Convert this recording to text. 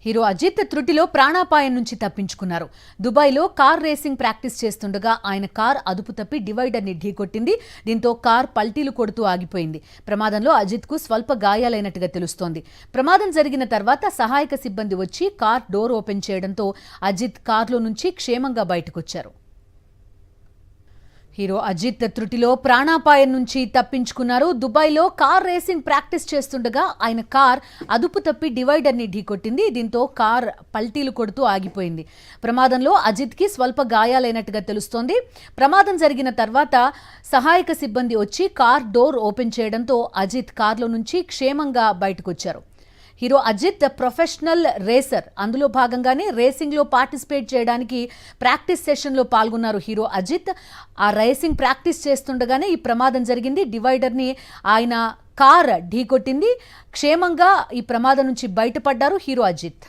Hero Ajit త్రుటిలో ప్రాణాపాయం నుంచి తప్పించుకున్నారు. దుబాయ్లో కార్ రేసింగ్ ప్రాక్టీస్ చేస్తుండగా ఆయన కార్ అదుపు తప్పి డివైడర్ని ఢీకొట్టింది. దీంతో కార్ పల్టీలు కొడుతూ ఆగిపోయింది. ప్రమాదంలో అజిత్కు స్వల్ప గాయాలైనట్టుగా తెలుస్తోంది. ప్రమాదం జరిగిన తర్వాత సహాయక సిబ్బంది వచ్చి కార్ డోర్ ఓపెన్ చేయడంతో అజిత్ కార్లో నుంచి క్షేమంగా బయటకొచ్చారు. హీరో అజిత్ త్రుటిలో ప్రాణాపాయం నుంచి తప్పించుకున్నారు. దుబాయ్లో కార్ రేసింగ్ ప్రాక్టీస్ చేస్తుండగా ఆయన కార్ అదుపు తప్పి డివైడర్ని ఢీకొట్టింది. దీంతో కార్ పల్టీలు కొడుతూ ఆగిపోయింది. ప్రమాదంలో అజిత్కి స్వల్ప గాయాలైనట్టుగా తెలుస్తోంది. ప్రమాదం జరిగిన తర్వాత సహాయక సిబ్బంది వచ్చి కార్ డోర్ ఓపెన్ చేయడంతో అజిత్ కార్లో నుంచి క్షేమంగా బయటకొచ్చారు. Hero Ajith professional racer. అందులో భాగంగానే రేసింగ్లో పార్టిసిపేట్ చేయడానికి ప్రాక్టీస్ సెషన్లో పాల్గొన్నారు హీరో అజిత్. ఆ రేసింగ్ ప్రాక్టీస్ చేస్తుండగానే ఈ ప్రమాదం జరిగింది. డివైడర్ని ఆయన కార్ ఢీకొట్టింది. క్షేమంగా ఈ ప్రమాదం నుంచి బయటపడ్డారు హీరో అజిత్.